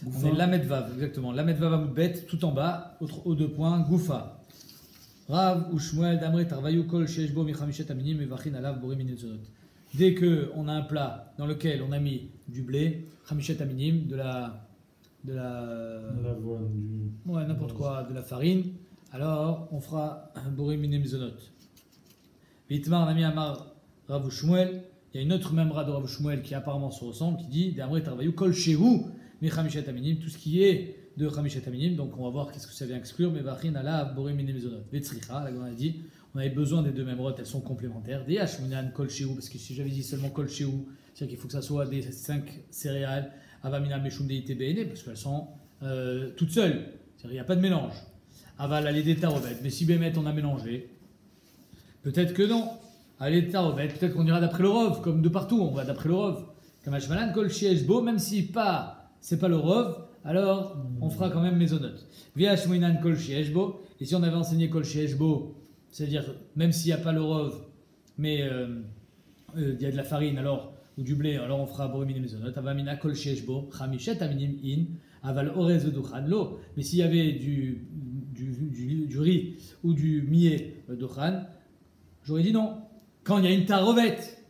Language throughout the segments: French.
On est Lamed Vav, exactement. Lamed Vav Amoudbet, tout en bas, aux deux points, Goufa. Rav ou Shmuel d'Amre Tarvayu Kol Sheshbo Michamishet Aminim Evachin Alav Borim Minezonot. Dès qu'on a un plat dans lequel on a mis du blé, Chamishet Aminim, de l'avoine, ouais, n'importe quoi, de la farine, alors on fera Borim Minezonot. Vitmar Nami Amar Rav ou Shmuel. Il y a une autre memra de Rav Shmuel qui apparemment se ressemble, qui dit d'Amre Tarvayu Kol Shehu Michamishet Aminim, tout ce qui est de Chamishet Aminim, donc on va voir qu'est-ce que ça vient exclure, mais Vachin Ala Borim Minezonot. Vetzricha, là on a dit, on avait besoin des deux memrotes, elles sont complémentaires. Des Hashmunan Kol Shehu, parce que si j'avais dit seulement Kol Shehu, c'est-à-dire qu'il faut que ça soit des 5 céréales, Avamina Meshum de ITBN, parce qu'elles sont toutes seules, c'est-à-dire il n'y a pas de mélange. Aval Alé Tarovet, mais si Bémet on a mélangé, peut-être que non. Alé Tarovet, peut-être qu'on ira d'après le Rov, comme de partout, on va d'après le Rov. Comme Hashmalan Kol Sheshbo, même si c'est pas le Rov, alors on fera quand même Mezonot. Via Shmoinan Kol Sheshbo, et si on avait enseigné Kol Sheshbo, c'est-à-dire même s'il n'y a pas le Rov, mais il y a de la farine alors, ou du blé, alors on fera Borim Mezonot. Avamina Kol Sheshbo, Chamishet Aminim In, Aval Orez Duchan Lo. Mais s'il y avait du riz ou du millet Duchan, j'aurais dit non. Quand il y a une tarovette,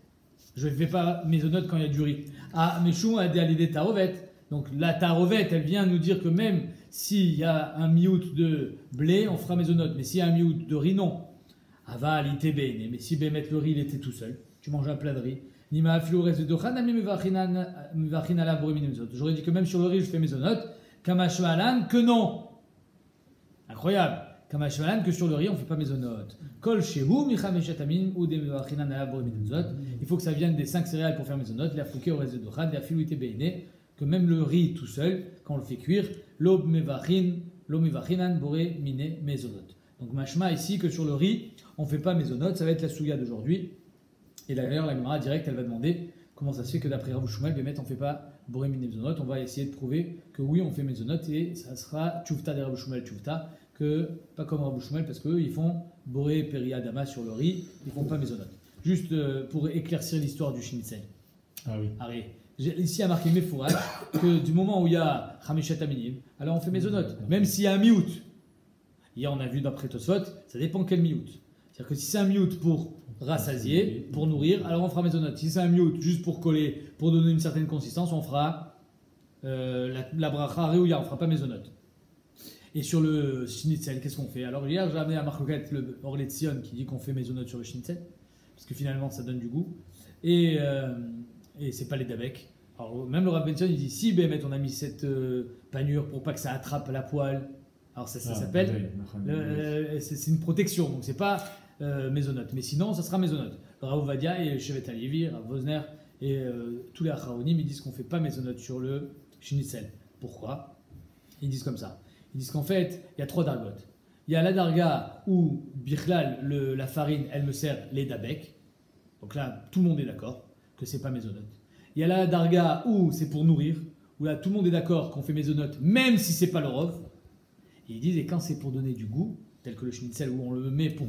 je ne fais pas Mezonot quand il y a du riz. Ah, Meshou a des tarovettes. Donc la tarovette, elle vient nous dire que même s'il y a un miout de blé, on fera Mezonot. Mais s'il y a un miout de riz, non. Aval, itébé. Mais si Bémet le riz, il était tout seul, tu manges un plat de riz. J'aurais dit que même sur le riz, je fais Mezonot. Kamashmalan, que non. Incroyable. Kamashmalan, que sur le riz, on ne fait pas Mezonot. Kol shehu michameshet amin ou des mevachinan ala borim mezonot. Il faut que ça vienne des 5 céréales pour faire Mezonot. La fouke au reste de dochan, la filouité béné. Que même le riz tout seul, quand on le fait cuire, lo mevachinan boré miné Mezonot. Donc mashma ici que sur le riz, on ne fait pas Mezonot. Ça va être la souya d'aujourd'hui. Et d'ailleurs, la Gemara direct, elle va demander comment ça se fait que d'après Rav Shmuel, Bémet, on ne fait pas Boré Miné Mezonot. On va essayer de prouver que oui, on fait Mezonot et ça sera Tchoufta de Rav Shmuel Tchoufta, que pas comme Rav Shmuel parce qu'eux, ils font Boré Peria Dama sur le riz, ils ne font pas Mezonot. Juste pour éclaircir l'histoire du Shinitsen. Ah oui. Allez, ici, il y a marqué Mefouraj que du moment où il y a Chamishet Aminim, alors on fait Mezonot. Même s'il y a un miout. Hier, on a vu d'après Tosfot, ça dépend quel miout. C'est-à-dire que si c'est un miout pour rassasier, pour nourrir, alors on fera Mezonot. Si c'est un miout juste pour coller, pour donner une certaine consistance, on fera la bracha Réouya, on ne fera pas Mezonot. Et sur le Shinitzel, qu'est-ce qu'on fait? Alors hier, j'ai amené à Marcoquette le Orlet Sion qui dit qu'on fait Mezonot sur le Shinitzel, parce que finalement ça donne du goût. Et c'est pas les Dabek. Alors même le Rav Benson, il dit si Bémet on a mis cette panure pour pas que ça attrape la poêle, alors ça s'appelle, c'est une protection, donc c'est pas Mezonot. Mais sinon, ça sera Mezonot. Rav Ovadia et Shevet Alevi, Rav Vosner et tous les Acharonim, ils disent qu'on ne fait pas Mezonot sur le Shinitzel. Pourquoi? Ils disent comme ça. Ils disent qu'en fait, il y a 3 dargotes. Il y a la darga où, Bichlal, la farine, elle me sert les dabek. Donc là, tout le monde est d'accord que c'est pas Mezonot. Il y a la darga où c'est pour nourrir, où là, tout le monde est d'accord qu'on fait Mezonot, même si c'est pas le rov. Et ils disent, et quand c'est pour donner du goût, tel que le schnitzel où on le met pour...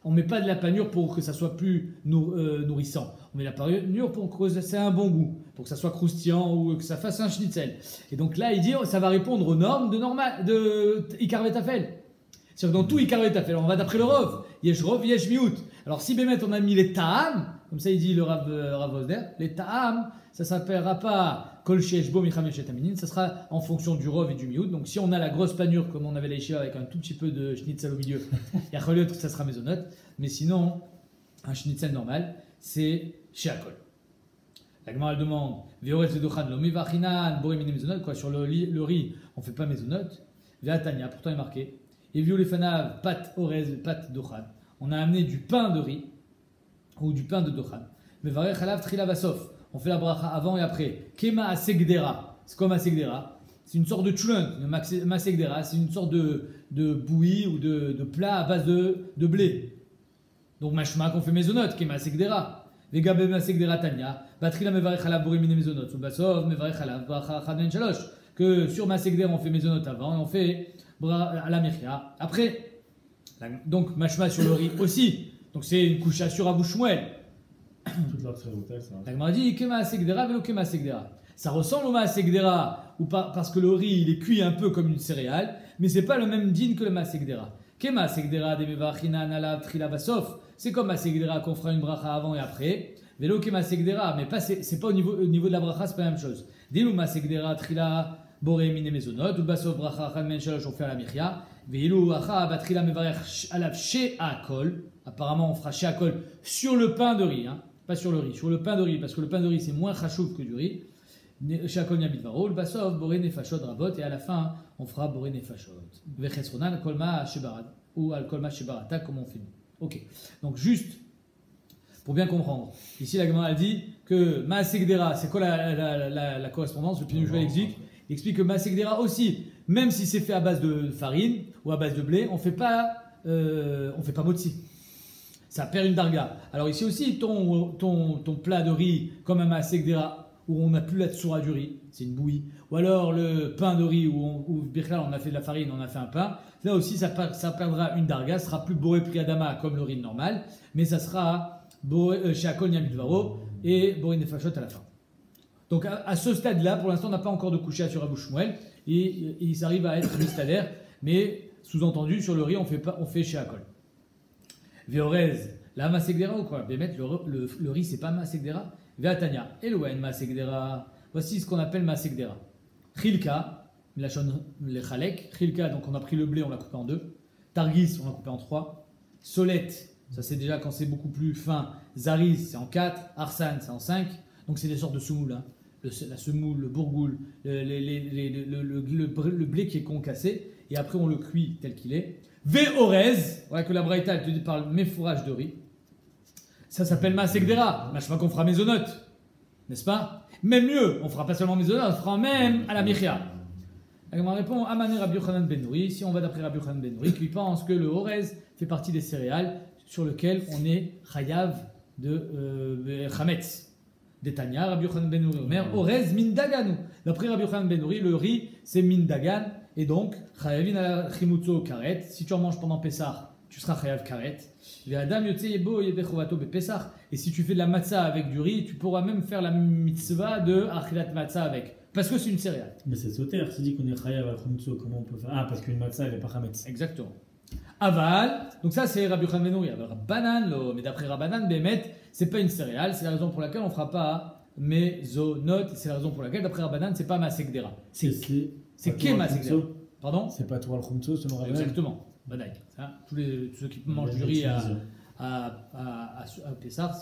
On ne met pas de la panure pour que ça soit plus nourrissant. On met la panure pour que ça ait un bon goût, pour que ça soit croustillant ou que ça fasse un schnitzel. Et donc là, il dit, ça va répondre aux normes de Ikar Vetafel. C'est-à-dire que dans tout Ikar Vetafel, on va d'après le Rov. Yesh Rov, Yesh Miout. Alors si Bémet, on a mis les Ta'am, comme ça il dit le Rav Vosner, les Ta'am, ça ne s'appellera pas Kol Sheshbo Michameshet Aminin, ça sera en fonction du Rov et du Miout. Donc si on a la grosse panure, comme on avait la Yeshiva avec un tout petit peu de schnitzel au milieu, il y a Choliot que ça sera Mezonot. Mais sinon, un schnitzel normal, c'est Sheakol. La Gemara demande, Veoretz Vedochan Lo Mivachinan, Boré Miné Mezonot, quoi, sur le riz, on ne fait pas Mezonot. Veatania, pourtant il est marqué. Et Vio Lefanav, Pat Orez, Pat Dochan. On a amené du pain de riz, ou du pain de Dochan. Mais Varech Halav Trilavasov. On fait la bracha avant et après. Kema Asegdera. C'est quoi Masegdera? C'est une sorte de tchulun. Masegdera, c'est une sorte de bouillie ou de plat à base de blé. Donc mashma qu'on fait Mezonot, Kema Asegdera. Vegabe Masegdera Tanya. Batrila Mevarech Halav Borim Mine Mezonot. Subasov Mevarech Halav Bracha Chadven Shalosh. Que sur Masegdera on fait Mezonot avant et on fait à la Mechia après. Donc mashma sur le riz aussi. Donc c'est une coucha sur Rav Shmuel. Toute la Trévotel, ça. La Gemara dit Kema Segdera velo Kema Segdera. Ça ressemble au Maasegdera ou parce que le riz il est cuit un peu comme une céréale, mais c'est pas le même din que le Masekdera. Kema Sekdera de Mevachina Nalav Trila Basof. C'est comme Masekdera qu'on fera une bracha avant et après. Velo Kema Sekdera, mais pas, c'est pas au niveau de la bracha, c'est pas la même chose. Dilou Masekdera Trila Boré Mine Mezonot, ou Basof Bracha Chamen Shalosh on fait à la Michia. Veilou Acha Batrila Mevarech Alav She Akol. Apparemment, on fera She Akol sur le pain de riz, hein, pas sur le riz, sur le pain de riz, parce que le pain de riz c'est moins chachouf que du riz. She Akol Nyabidvaro, le Basof Boré Nefashot Rabot, et à la fin, on fera Boré Nefashot. Vechesronan Kolma Shebarad, ou Al Kolma Shebarata, comme on fait nous. Ok, donc juste pour bien comprendre, ici la Gemara dit que Maasegdera, c'est quoi la correspondance? Le Pinu Jouel explique que Maasegdera aussi, même si c'est fait à base de farine ou à base de blé, on fait pas motzi. Ça perd une darga. Alors ici aussi, ton plat de riz comme un Maasegdera où on n'a plus la tsoura du riz, c'est une bouillie, ou alors le pain de riz où Birklal on a fait de la farine, on a fait un pain, là aussi ça perdra une darga, ce sera plus Boré Priadama comme le riz normal, mais ça sera chez Akol Nyamidvaro et Boré Nefashot à la fin. Donc à ce stade-là, pour l'instant on n'a pas encore de coucher sur Abou Shmuel, et ils arrivent à être mistadère, mais sous-entendu sur le riz on fait chez Akol. Veorez, la Masekdera ou quoi? Bémet, le riz c'est pas Masekdera. Veatania, Elouen Masekdera. Voici ce qu'on appelle Masekdera. Chilka, le chalek. Chilka, donc on a pris le blé, on l'a coupé en deux. Targis, on l'a coupé en trois. Solette, ça c'est déjà quand c'est beaucoup plus fin. Zariz, c'est en 4. Arsan, c'est en 5. Donc c'est des sortes de semoule. Hein. La semoule, le bourgoule, le blé qui est concassé. Et après on le cuit tel qu'il est. Veorez, voilà que la Braïta elle te dit par le méfourage de riz. Ça s'appelle Masekdera. Je crois qu'on fera Mezonot. N'est-ce pas? Même mieux, on fera pas seulement Mezonot, on fera même à la Michia. On répond Amane Rabbi Yochanan Ben Nouri. Si on va d'après Rabbi Yochanan Ben Nouri, qui pense que le Orez fait partie des céréales sur lesquelles on est Chayav de Chametz. D'Etania, Rabbi Yochanan Ben Nouri. Omer, Orez Mindaganu. D'après Rabbi Yochanan Ben Nouri, le riz c'est Mindagan. Et donc, Chayavin ala Chimutzo Karet. Si tu en manges pendant Pessah, tu seras chayav karet. Et si tu fais de la matzah avec du riz, tu pourras même faire la mitzvah de achilat matzah avec. Parce que c'est une céréale. Mais c'est sauter, c'est dit qu'on est chayav al khumtso, comment on peut faire? Ah, parce qu'une matzah elle n'est pas chametz. Exactement. Aval, donc ça c'est Rabbi Yochanan Ben Nouri. Rabbanan, mais d'après Rabbanan, Bémet, c'est pas une céréale, c'est la raison pour laquelle on fera pas mezonot, c'est la raison pour laquelle d'après Rabbanan, c'est pas masekdera. C'est qu'est masekdera. Pardon? C'est pas toi al khumtso selon Rabbanan. Exactement. Badaï. Tous ceux qui mangent du riz à Pessah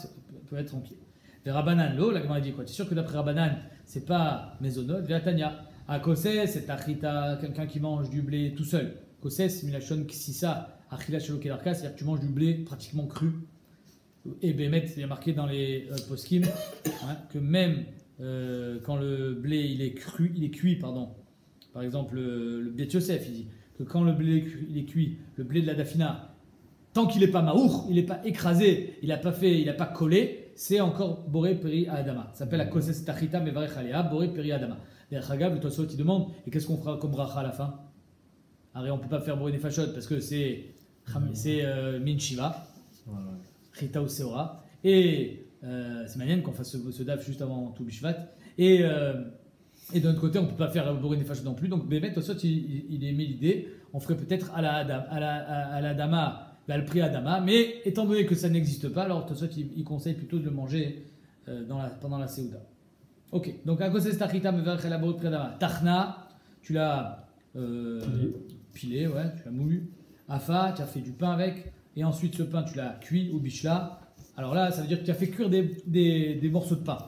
peuvent être tranquilles. Vers Rabbanan, la Gemara dit quoi? Tu es sûr que d'après Rabbanan, c'est pas Mezonot, Veatania. À Kosses, c'est Achita, quelqu'un qui mange du blé tout seul. Kosses, Milachon Ksissa, Achila Shalokelarka, c'est-à-dire que tu manges du blé pratiquement cru. Et Bémet, il y a marqué dans les poskim que même quand le blé il est cuit, par exemple le blé de Yosef, il dit que quand le blé il est cuit, le blé de la Dafina, tant qu'il n'est pas maour, il n'est pas écrasé, il n'a pas collé, c'est encore Boré Peri Adama. Ça s'appelle la Koses Tachita Mevarech Alea, Boré Peri Adama. D'ailleurs, Chagab, le Tosot, il demande, et qu'est-ce qu'on fera comme bracha à la fin? Alors, on ne peut pas faire Boré Nefashot parce que c'est Min Shiva, Chita ou Seora, et c'est manière qu'on fasse ce daf juste avant tout Bishvat, et d'un autre côté, on ne peut pas faire Boré Nefashot non plus. Donc, Bémet, Tosot, il émet l'idée, on ferait peut-être à la Dama, le prix Adama, mais étant donné que ça n'existe pas, alors Tosot, il conseille plutôt de le manger pendant la Seouda. Ok, donc à cause de Tachita, Mevarech prix Adama. Tachna, tu l'as pilé, ouais, tu l'as moulu. Afa, tu as fait du pain avec, et ensuite ce pain, tu l'as cuit au bishla. Alors là, ça veut dire que tu as fait cuire des morceaux de pain.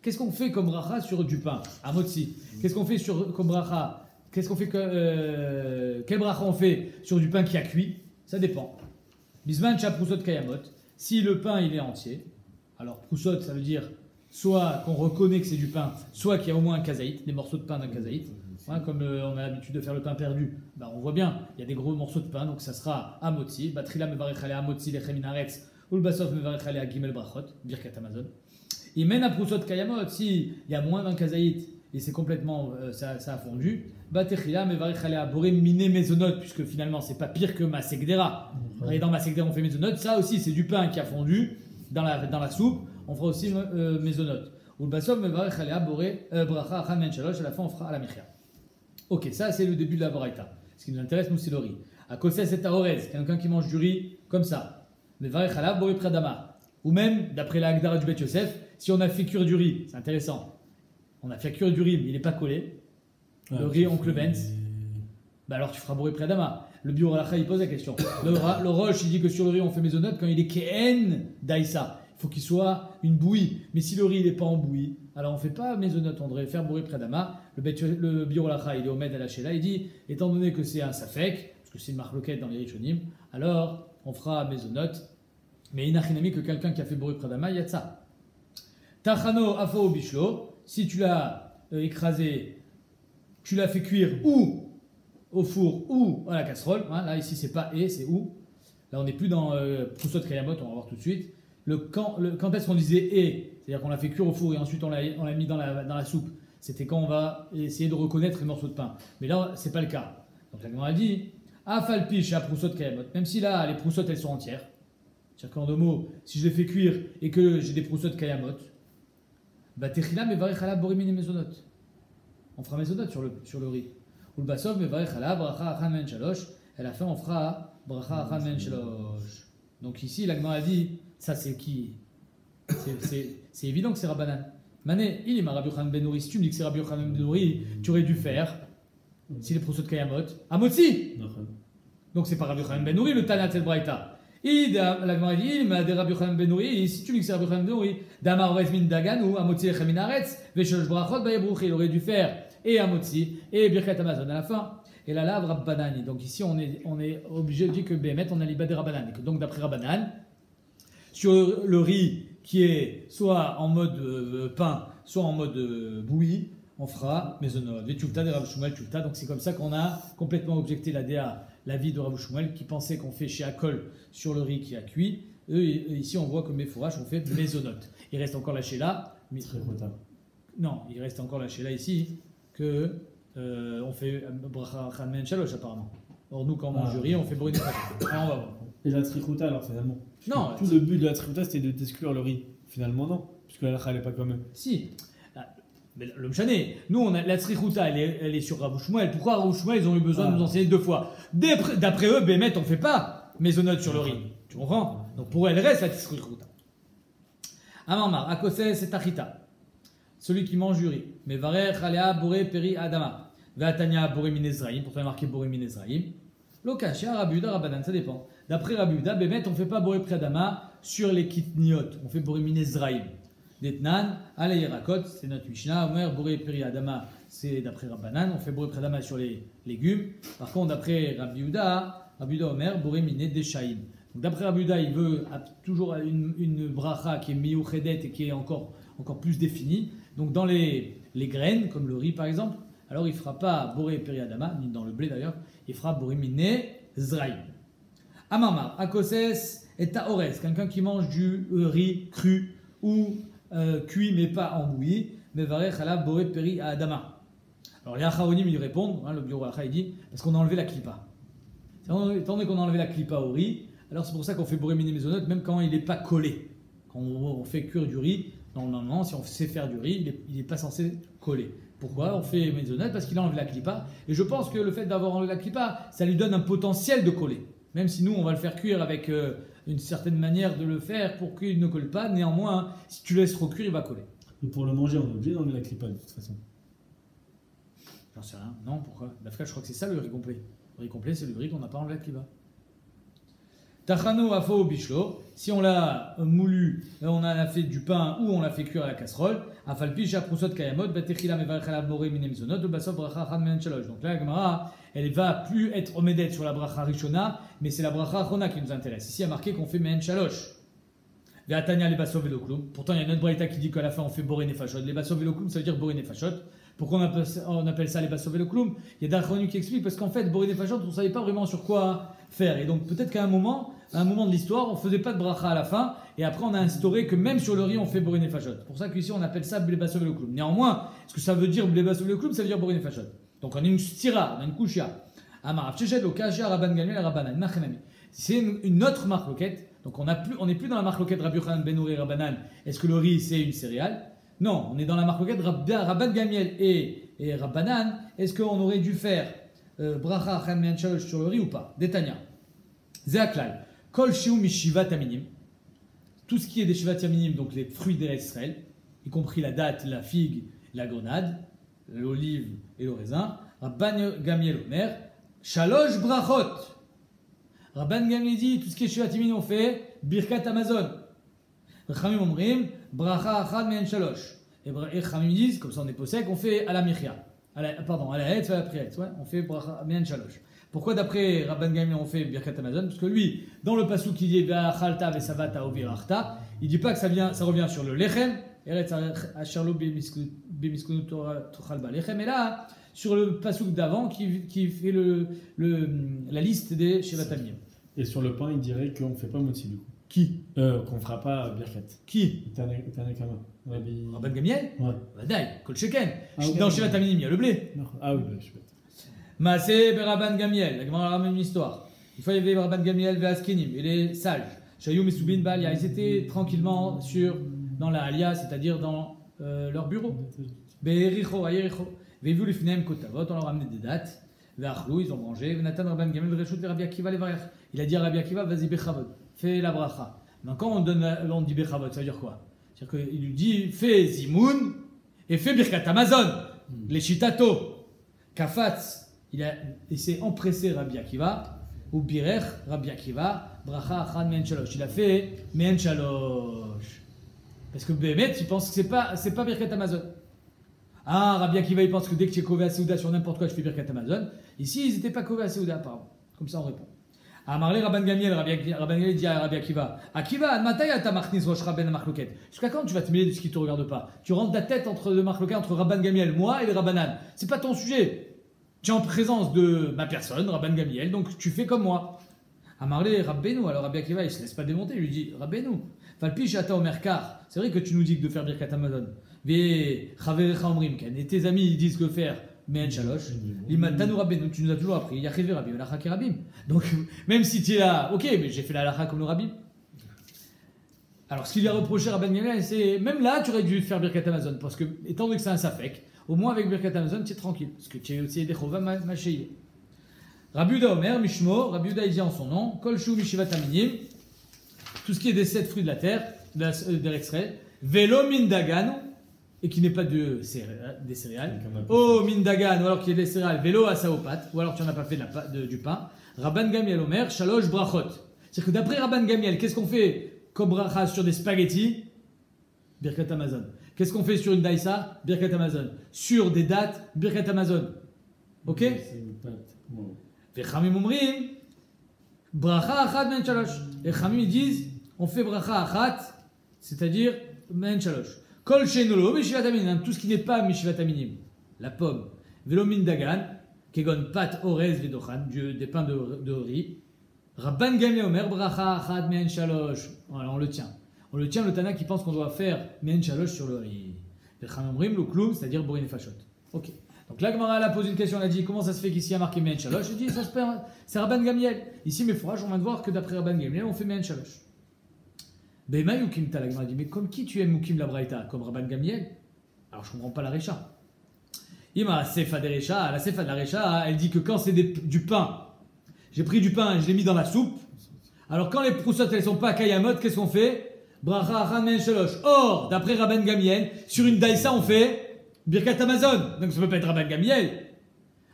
Qu'est-ce qu'on fait comme bracha sur du pain? À Motsi. Qu'est-ce qu'on fait comme bracha? Quel bracha on fait sur du pain qui a cuit? Ça dépend. Bisman chaprousot kayamot. Si le pain il est entier, alors prousot ça veut dire soit qu'on reconnaît que c'est du pain, soit qu'il y a au moins un kazaït, des morceaux de pain d'un kazaït. Ouais, comme on a l'habitude de faire le pain perdu, on voit bien, il y a des gros morceaux de pain, donc ça sera à motzi. Batrila mevarech alea motzi lechem inaretz, ou le basov mevarech alea gimel brachot, birkat Amazon. Et même à prousot kayamot, si il y a moins d'un kazaït et c'est complètement, ça a fondu, Batechila mevarech alea boré miné mezonot, puisque finalement c'est pas pire que masekdera. Et dans masekdera on fait mezonot, ça aussi c'est du pain qui a fondu dans la soupe, on fera aussi mezonot. Ou le basov mevarech alea boré bracha achan men shalosh. À la fin, on fera à la mechia. Ok, ça c'est le début de la baraita. Ce qui nous intéresse, nous, c'est le riz. À Kosses et Taorez, quelqu'un qui mange du riz comme ça. Mevarech alea boré pradama. Ou même, d'après la Hagdara du Bet Yosef, si on a fait cuire du riz, c'est intéressant. On a fait cuire du riz, mais il n'est pas collé. Le riz oncle Benz. Bah alors tu feras boré pradama. Le Biur Halacha, il pose la question. Le Roche, il dit que sur le riz, on fait maisonnote quand il est Kehen d'Aïssa. Il faut qu'il soit une bouillie. Mais si le riz n'est pas en bouillie, alors on ne fait pas maisonnote, on devrait faire boré pradama. Le Biur Halacha, il est au Med à la Shela, il dit, étant donné que c'est un safek, parce que c'est une marloquette dans les Rishonim, alors on fera maisonnote. Mais inachinami que quelqu'un qui a fait boré pradama, il y a de ça. Tachano afo bishlo, si tu l'as écrasé, tu l'as fait cuire ou au four ou à la casserole. Hein, là, ici, c'est pas et, c'est ou. Là, on n'est plus dans Proussot Kayamot, on va voir tout de suite. Quand est-ce qu'on disait et, c'est-à-dire qu'on l'a fait cuire au four et ensuite on l'a mis dans la soupe. C'était quand on va essayer de reconnaître les morceaux de pain. Mais là, c'est pas le cas. Donc, la Gemara dit Afalpish à Proussot Kayamot. Même si là, les Proussot, elles sont entières. C'est-à-dire qu'en 2 mots, si je les fais cuire et que j'ai des Proussot Kayamot, bah, Techila me varech ala borimine mezonot. On fera mezonot sur le riz. Ou le basov me varech ala bracha achan men shalosh. Et à la fin, on fera bracha achan men shalosh. Donc ici, la Gemara dit, ça c'est qui? C'est évident que c'est Rabbanan. Mané, il est ma Rabbi Yochanan ben Nouri. Si tu me dis que c'est Rabbi Yochanan ben Nouri, tu aurais dû faire, si les Proussot Kayamot, Amotzi. Donc c'est pas Rabbi Yochanan ben Nouri, le Tana Tel Braïta. La Gemara dit, il m'a des Rabbi Yochanan ben Nouri. Si tu me dis que c'est Rabbi Yochanan ben Nouri, Damar Vezmin Dagan ou Amotzi Lechem min Haaretz, Veshalosh brachot bayebruch, il aurait dû faire et Amotzi et Birkat Hamazon à la fin. Et la lave Rabbanani. Donc ici, on est obligé de dire que Bémet, on a l'ibad des Rabbanan. Donc d'après Rabbanan, sur le riz qui est soit en mode pain, soit en mode bouilli, on fera maisonot. Des Tchulta, des Rav Shmuel Tchulta. Donc c'est comme ça qu'on a complètement objecté la DA, l'avis de Rav Shmuel, qui pensait qu'on fait chez Akol sur le riz qui a cuit. Eux, ici, on voit que Mefourash, on fait maisonot. Il reste encore la Sheila. Non, il reste encore la Sheila ici, que on fait bracha achan men shalosh apparemment. Or nous, quand on mange du riz, on fait boré nefashot. Alors on va voir. Et la trichouta alors finalement? Non. Tout le but de la trichouta c'était de t'exclure le riz. Finalement non, puisque la lacha elle est pas quand même. Si. Mais le mchané, nous, la trichouta, elle est sur Rav Shmuel. Pourquoi Rav Shmuel, ils ont eu besoin de nous enseigner 2 fois? D'après eux, Bémet, on ne fait pas maisonnote sur le riz. Tu comprends? Donc pour elle reste la trichouta. Amamar, Akosé, c'est Tachita. Celui qui mange du riz. Mais Varer, Chalea, Boré, Peri, Adama. Vatania, Boré, Minezraïm. Pourtant, il y a marqué Boré, Minezraïm. Lokashia, Rabuda, Rabanan, ça dépend. D'après Rabuda, Bémet, on ne fait pas Boré, Adama sur les kitniot. On fait Boré, Minezraïm. Detnan, Ale Yerakot, c'est notre Mishnah. Omer, Boré, Peri, Adama, c'est d'après Rabbanan. On fait Boré, Adama sur les légumes. Par contre, d'après Rabuda, Omer, Boré, Miné, Deshaïm. Donc d'après Rabuda, il veut toujours une bracha qui est miyuchedet et qui est encore plus définie. Donc dans les graines, comme le riz par exemple, alors il ne fera pas boré periadama, ni dans le blé d'ailleurs, il fera boré miné zraïm. Amamar, akoses et taorez, quelqu'un qui mange du riz cru ou cuit mais pas en bouillie, mais varech ala boré periadama. Alors les acharonim ils répondent, le bureau acha il dit, parce qu'on a enlevé la klipa. Étant donné qu'on a enlevé la klipa au riz, alors c'est pour ça qu'on fait boré miné maisonnote même quand il n'est pas collé. Quand on fait cuire du riz, normalement, si on sait faire du riz, il n'est pas censé coller. Pourquoi? On fait maisonnote parce qu'il a enlevé la clipa. Et je pense que le fait d'avoir enlevé la clipa, ça lui donne un potentiel de coller. Même si nous, on va le faire cuire avec une certaine manière de le faire pour qu'il ne colle pas. Néanmoins, si tu le laisses trop cuire, il va coller. Et pour le manger, on est obligé d'enlever la clipa de toute façon. J'en sais rien. Non, pourquoi? D'Afrique, je crois que c'est ça le riz complet. Le riz complet, c'est le riz qu'on n'a pas enlevé la clipa. Tachano afo bishlo, si on l'a moulu, on a fait du pain ou on l'a fait cuire à la casserole, afalpi shaprusot kayamot, batechila mevarech ala boré mine mizonot, basov bracha achan men shalosh. Donc là, la Gemara, elle va plus être omedet sur la bracha rishona, mais c'est la bracha achona qui nous intéresse. Ici, il y a marqué qu'on fait men shalosh. Ve'atania les basov veloklum. Pourtant, il y a une autre braïta qui dit qu'à la fin on fait boré nefashot. Les basov veloklum, ça veut dire boré nefashot. Pourquoi on appelle ça les basov veloklum? Il y a d'achronim qui explique parce qu'en fait, boré nefashot, on ne savait pas vraiment sur quoi faire. Et donc peut-être qu'à un moment de l'histoire, on ne faisait pas de bracha à la fin, et après on a instauré que même sur le riz, on fait boré nefashot. C'est pour ça qu'ici on appelle ça blébasov le kloum. Néanmoins, ce que ça veut dire blébasov le kloum, ça veut dire boré nefashot. Donc on a une stira, on a une kushia. Amar, Chechet, lo kashia, rabban gamliel, rabbanan, nachenami. C'est une autre marque loquette, donc on n'est plus dans la marque loquette Rabbi Yochanan ben Nouri, rabbanan. Est-ce que le riz c'est une céréale? Non, on est dans la marcoquette Rabban Gamiel et Rabbanan. Est-ce qu'on aurait dû faire bracha achat me'en shalosh sur le riz ou pas? Détania. Zéaklal. Kol shiu mishivat aminim. Tout ce qui est des shivat aminim, donc les fruits d'Israël, y compris la date, la figue, la grenade, l'olive et le raisin. Rabban Gamiel Omer. Shalosh brachot. Rabban Gamiel dit tout ce qui est shivat aminim, on fait birkat Amazon. Chamim omrim bracha achat me'en shalosh. Et Chamim disent, comme ça on est possèque, on fait à la michia. À la haet, à la priette. Ouais, on fait bracha me'en shalosh. Pourquoi d'après Rabban Gamiel on fait birkat Amazon? Parce que lui, dans le pasuk qui dit Ve'achalta ve'savata uvirachta, il dit pas que ça revient sur le lechem, eretz asherlo b'miskunu tochal ba'lechem, et là sur le pasuk d'avant qui fait la liste des shevatamim. Et sur le pain, il dirait qu'on ne fait pas motzi du coup. Qui Qu'on ne fera pas birkat. Qui Tanakama. Rabban Gamiel. Ouais. Vadaï, kol sheken. Okay. Dans shevatamim il y a le blé. Ah oui, je suis bête. Maaseh Rabban Gamiel, la Gemara ramène une histoire. Une fois il y avait Rabban Gamiel ve'askenim, et les sages, Shayou Mesubin Baalia, ils étaient tranquillement dans la Alia, c'est-à-dire dans leur bureau. Be'ericho, ayericho, ve'vu lifneim kotavot, on leur a amené des dates, ve'achlou, ils ont mangé, ve'natan Rabban Gamiel ve'reshut ve'Rabbi Akiva levarech. Il a dit à Rabbi Akiva, vas-y bechavot, fais la bracha. Donc quand on dit bechavot, ça veut dire quoi? C'est-à-dire qu'il lui dit, fais zimoun et fais birkat Amazon, les shitato, kafatz. Il s'est empressé Rabbi Akiva, ou birech Rabbi Akiva, bracha achat me'en shalosh. Il a fait me'en shalosh. Parce que Bémet, il pense que c'est pas birkat Amazon. Ah, Rabbi Akiva, il pense que dès que tu es kové à Seouda sur n'importe quoi, tu fais birkat Amazon. Ici, ils n'étaient pas kové à Seouda, apparemment. Comme ça, on répond. Amarle Rabban Gamiel, Rabban Gamiel dit à Rabbi Akiva, Akiva, mataya ta machnis rosh rabben machloket. Jusqu'à quand tu vas te mêler de ce qui te regarde pas? Tu rentres ta tête entre le machloket, entre Rabban Gamiel, moi et le Rabbanan. C'est pas ton sujet. Tu es en présence de ma personne, Rabban Gamiel, donc tu fais comme moi. Amarle Rabbeinu, alors Rabbi Akiva, il ne se laisse pas démonter, il lui dit Rabbeinu, Falpi Shata Omer Kar, c'est vrai que tu nous dis que de faire Birkat Amazon. Ve Chaverecha Omrim Ken, et tes amis ils disent que faire Me'en Shalosh, Limatanu Rabbeinu, tu nous as toujours appris, Yachiv Rabbi, Velachak et Rabbim. Donc, même si tu es là, ok, mais j'ai fait la halakha comme le Rabbi. Alors, ce qu'il lui a reproché à Rabban Gamiel, c'est même là, tu aurais dû faire Birkat Amazon, parce que, étant donné que c'est un safek, au moins avec Birkat Amazon, tu es tranquille, parce que tu es aussi des Chova Macheye. Rabbi Yehuda Omer, Mishmo, Rabbi Yehuda il dit en son nom, Kol Shu Mishivat Aminim, tout ce qui est des 7 fruits de la terre, de l'extrait, Velo Mindagan, et qui n'est pas des céréales, Oh Mindagan, ou alors qui est des céréales, Velo Asaopat, ou alors tu n'en as pas fait du pain, Rabban Gamiel Omer, Shalosh Brachot. C'est-à-dire que d'après Rabban Gamiel, qu'est-ce qu'on fait comme bracha sur des spaghettis? Birkat Amazon. Qu'est-ce qu'on fait sur une daïsa? Birkat Amazon. Sur des dates? Birkat Amazon. Ok? Et Chamim omrim, bracha achat me'en shalosh. Et Chamim ils disent, on fait bracha achat, c'est-à-dire me'en shalosh. Kol shenolo mishivat aminim, tout ce qui n'est pas mishivat aminim. La pomme. Velo min dagan, kegon pat orez vedochan, des pains de riz. Rabban Gamiel Omer, bracha achat me'en shalosh. Voilà, on le tient. On le tient, le Tana qui pense qu'on doit faire me'en shalosh sur le riz. Et Chamim omrim, le kloum, c'est-à-dire borin et fachot. Ok. Donc là, Gemara a posé une question, elle a dit comment ça se fait qu'ici il y a marqué Me'en Shalosh? Elle dit ça se perd, c'est Rabban Gamiel. Ici, mes fourrages, on vient de voir que d'après Rabban Gamiel, on fait Me'en Shalosh. Bema Yukim Ta, la Gemara dit mais comme qui tu aimes Mukim la Braïta? Comme Rabban Gamiel? Alors je comprends pas la Recha. Ima Sefa de Recha, la Sefa de la Recha, elle dit que quand c'est du pain, j'ai pris du pain et je l'ai mis dans la soupe. Alors quand les proussottes elles sont pas Kayamot, qu'est-ce qu'on fait? Bracha Achat Me'en Shalosh. Or, d'après Rabban Gamiel, sur une daïsa, on fait Birkat Amazon, donc ça peut pas être Rabban Gamiel.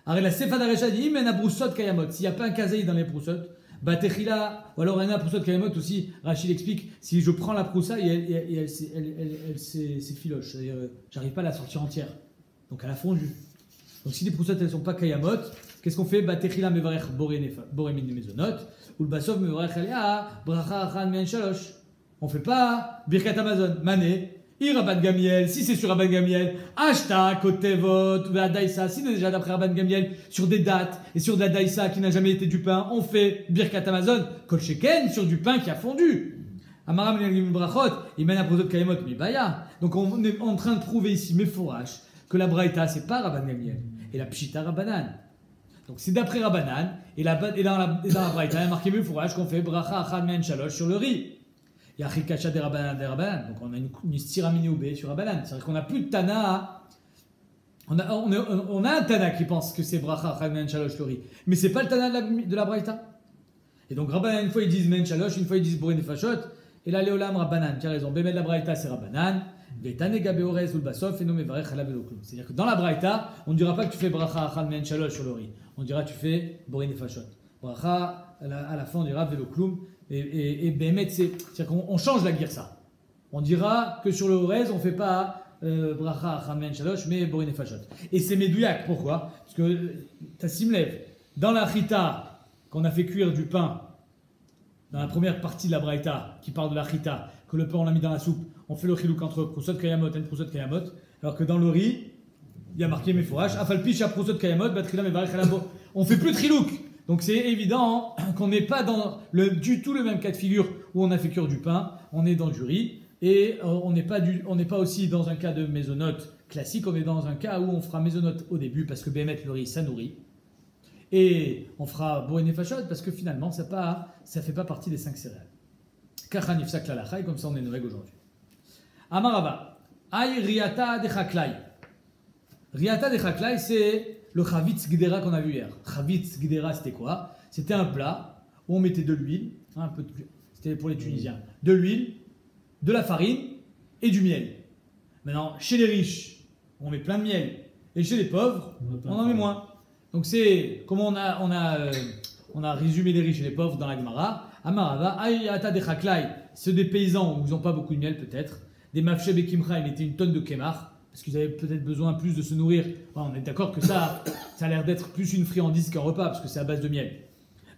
Alors la Sefa d'Arecha dit, mais un broussot kayamot, s'il n'y a pas un kazaï dans les broussottes, bah techila, ou alors un broussot kayamot aussi, Rachid explique, si je prends la proussa et elle s'effiloche, c'est-à-dire j'arrive pas à la sortir entière, donc elle a fondu. Donc si les broussottes elles sont pas kayamot, qu'est-ce qu'on fait? Bah techila mevarech boremin de mezonot, ou le basov mevarech alea, bracha achan me'en shalosh. On fait pas Birkat Amazon, mané. Rabban Gamiel, si c'est sur Rabban Gamiel, Ashta, Kotevot, Daïsa, si déjà d'après Rabban Gamiel, sur des dates et sur de la Daïsa qui n'a jamais été du pain, on fait Birkat Amazon, Kol Sheken, sur du pain qui a fondu. Amaram Brachot, il mène à Prosot Kayamot, mais Baya. Donc on est en train de prouver ici, mes fourrages, que la Braïta, c'est pas Rabban Gamiel, et la Pshita Rabbanan. Donc c'est d'après Rabbanan, et dans la Braïta, il y a marqué mes fourrages qu'on fait Bracha Achat Me'en Shalosh sur le riz. il y a Rikasha des Rabbanan. Donc on a une stira minioubé sur Rabbanan. C'est-à-dire qu'on n'a plus de Tana. On a un Tana qui pense que c'est Bracha, Chagmen, Shalosh, Lori. Mais c'est pas le Tana de la Braïta. Et donc Rabbanan, une fois ils disent Men Shalosh, une fois ils disent Borin et Fashot. Et là, Léolam Rabbanan, tu as raison. Bémed la Braïta, c'est Rabbanan. Vetane Gabeorez ou le Basof, et nommé Varech Halav Eloklum. C'est-à-dire que dans la Braïta, on ne dira pas que tu fais Bracha, Chagmen, Shalosh, sur Lori. On dira que tu fais Borin et Fashot. Bracha, à la fin, on dira Veloklum. Et Bémed, c'est-à-dire qu'on change la girsa. On dira que sur le Orez, on ne fait pas Bracha, Chamen, Shalosh, mais Borin et Fashot. Et c'est Medouyak, pourquoi? Parce que Tassim lève. Dans la Chita, qu'on a fait cuire du pain, dans la première partie de la Braïta, qui parle de la Chita, que le pain on l'a mis dans la soupe, on fait le chilouk entre Prosot Kayamot et Prosot Kayamot, alors que dans le riz, il y a marqué Meforash, Afalpi, Shah Prosot Kayamot, Batrila, Mevarech, Halabo. On ne fait plus de chilouk. Donc c'est évident qu'on n'est pas dans du tout le même cas de figure où on a fait cuire du pain, on est dans du riz, et on n'est pas aussi dans un cas de mésonote classique, on est dans un cas où on fera mésonote au début parce que Bémet le riz ça nourrit, et on fera Borin et Fashot parce que finalement ça fait pas partie des 5 céréales. Kachanif saklalachai, comme ça on est Noël aujourd'hui. Amarava, Aï Riata de Chaklai. Riata de Chaklai, c'est le Chavitz Gdera qu'on a vu hier. Chavitz Gdera, c'était quoi? C'était un plat où on mettait de l'huile, c'était pour les Tunisiens, de l'huile, de la farine et du miel. Maintenant, chez les riches, on met plein de miel, et chez les pauvres, on en met moins. Donc c'est comment on a résumé les riches et les pauvres dans la Gemara. Amarava, Ayata de Chaklai, ceux des paysans où ils n'ont pas beaucoup de miel peut-être. Des Mafsheb et Kimcha, ils mettaient une tonne de kémar. Parce qu'ils avaient peut-être besoin plus de se nourrir. Enfin, on est d'accord que ça a l'air d'être plus une friandise qu'un repas, parce que c'est à base de miel.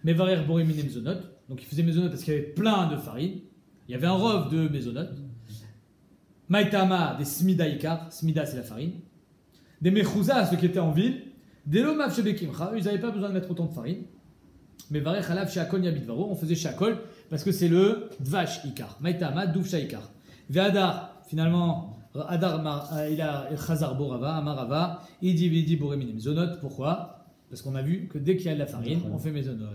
Mais Varer Borim et Mezonot, donc ils faisaient Mezonot parce qu'il y avait plein de farine. Il y avait un rov de Mezonot. Maïtama, des Smida Ikar, Smida c'est la farine. Des Mechouza, ceux qui étaient en ville. Des Lomav Shebekimcha, ils n'avaient pas besoin de mettre autant de farine. Mais Varer Halav Shakol Yabidvaro, on faisait Shakol parce que c'est le Dvash Ikar. Maïtama, Doufsha Ikar. Ve'adar, finalement. Adar, il a Chazar Borava, Amarava, Idi Borim Mezonot. Pourquoi? Parce qu'on a vu que dès qu'il y a de la farine, on fait Mezonot.